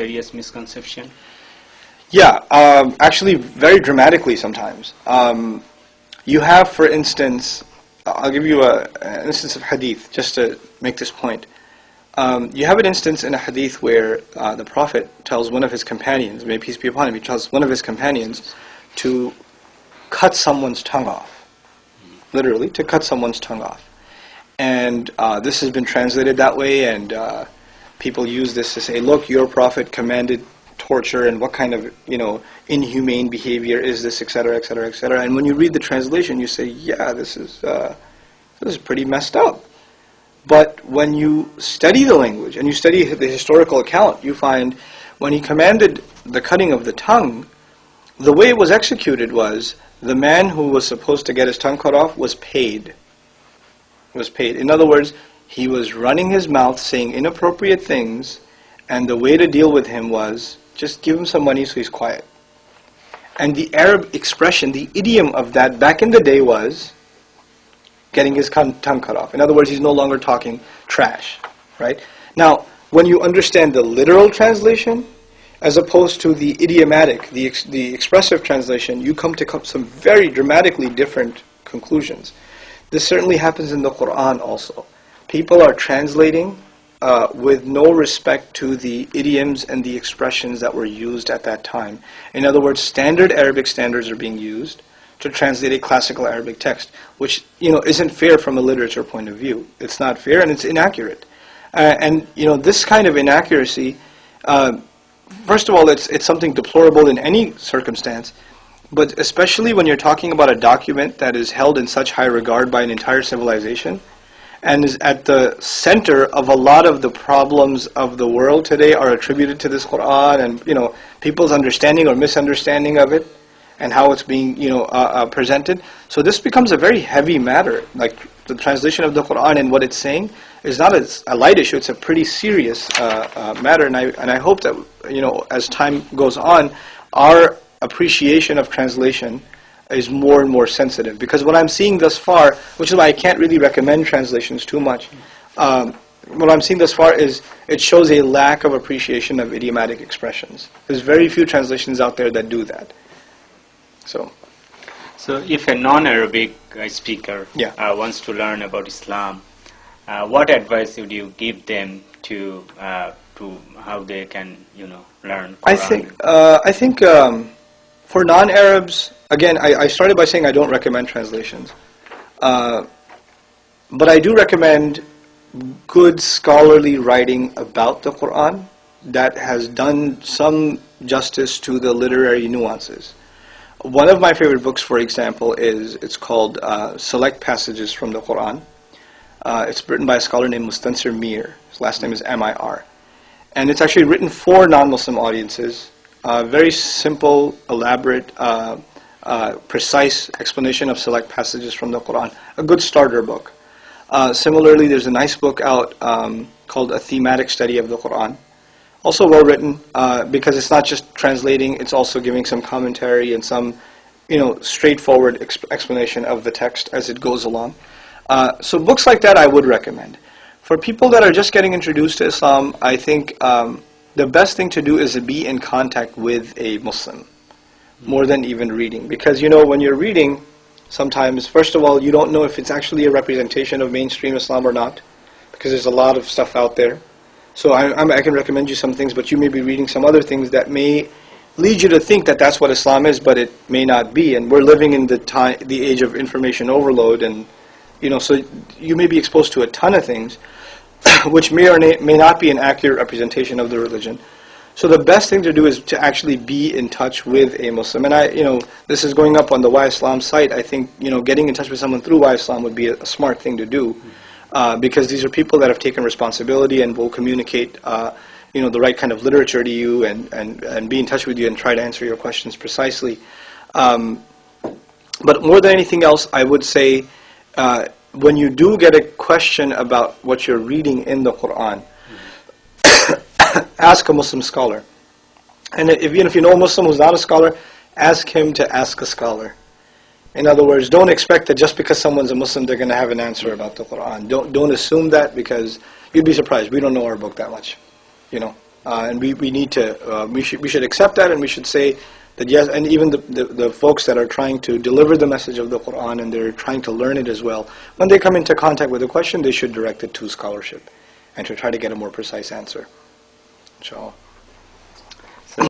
various misconceptions? Yeah, actually very dramatically sometimes. You have, for instance, I'll give you an instance of hadith, just to make this point. You have an instance in a hadith where the Prophet tells one of his companions, may peace be upon him, he tells one of his companions to cut someone's tongue off. Literally, to cut someone's tongue off. And this has been translated that way, and people use this to say, look, your Prophet commanded torture, and what kind of, inhumane behavior is this, etc., etc., etc. And when you read the translation, you say, yeah, this is pretty messed up. But when you study the language, and you study the historical account, you find when he commanded the cutting of the tongue, the way it was executed was, the man who was supposed to get his tongue cut off was paid. In other words, he was running his mouth, saying inappropriate things, and the way to deal with him was, just give him some money so he's quiet. And the Arab expression, the idiom of that back in the day was getting his tongue cut off. In other words, he's no longer talking trash, right? Now, when you understand the literal translation, as opposed to the idiomatic, the expressive translation, you come to some very dramatically different conclusions. This certainly happens in the Quran also. People are translating with no respect to the idioms and the expressions that were used at that time. In other words, standard Arabic standards are being used to translate a classical Arabic text, which isn't fair from a literature point of view. It's not fair and it's inaccurate. And this kind of inaccuracy, first of all, it's something deplorable in any circumstance, but especially when you're talking about a document that is held in such high regard by an entire civilization, and is at the center of a lot of the problems of the world today are attributed to this Quran, and people's understanding or misunderstanding of it, and how it's being presented. So this becomes a very heavy matter. Like the translation of the Quran and what it's saying is not a light issue. It's a pretty serious matter, and I hope that as time goes on, our appreciation of translation is more and more sensitive. Because what I'm seeing thus far, which is why I can't really recommend translations too much, what I'm seeing thus far is it shows a lack of appreciation of idiomatic expressions. There's very few translations out there that do that. So if a non-Arabic speaker wants to learn about Islam, what advice would you give them to how they can learn Quran? I think for non-Arabs, again, I started by saying I don't recommend translations, but I do recommend good scholarly writing about the Quran that has done some justice to the literary nuances. One of my favorite books, for example, it's called Select Passages from the Quran. It's written by a scholar named Mustansir Mir. His last name is Mir. And it's actually written for non-Muslim audiences. Very simple, elaborate, precise explanation of select passages from the Quran. A good starter book. Similarly, there's a nice book out called A Thematic Study of the Quran. Also well written, because it's not just translating, it's also giving some commentary and some, straightforward explanation of the text as it goes along. So books like that I would recommend. For people that are just getting introduced to Islam, I think the best thing to do is to be in contact with a Muslim, more than even reading. Because when you're reading, sometimes, first of all, you don't know if it's actually a representation of mainstream Islam or not, because there's a lot of stuff out there. So I can recommend you some things, but you may be reading some other things that may lead you to think that that's what Islam is, but it may not be. And we're living in the age of information overload, and so you may be exposed to a ton of things, which may or may not be an accurate representation of the religion. So the best thing to do is to actually be in touch with a Muslim. And this is going up on the Why Islam site. I think getting in touch with someone through Why Islam would be a smart thing to do. Because these are people that have taken responsibility and will communicate, the right kind of literature to you and be in touch with you and try to answer your questions precisely. But more than anything else, I would say, when you do get a question about what you're reading in the Quran, ask a Muslim scholar. And if you know a Muslim who's not a scholar, ask him to ask a scholar. In other words, don't expect that just because someone's a Muslim, they're going to have an answer about the Quran. Don't assume that, because you'd be surprised. We don't know our book that much, and we need to we should accept that, and we should say that yes, and even the folks that are trying to deliver the message of the Quran and they're trying to learn it as well, when they come into contact with a question, they should direct it to scholarship and to try to get a more precise answer. Inshallah.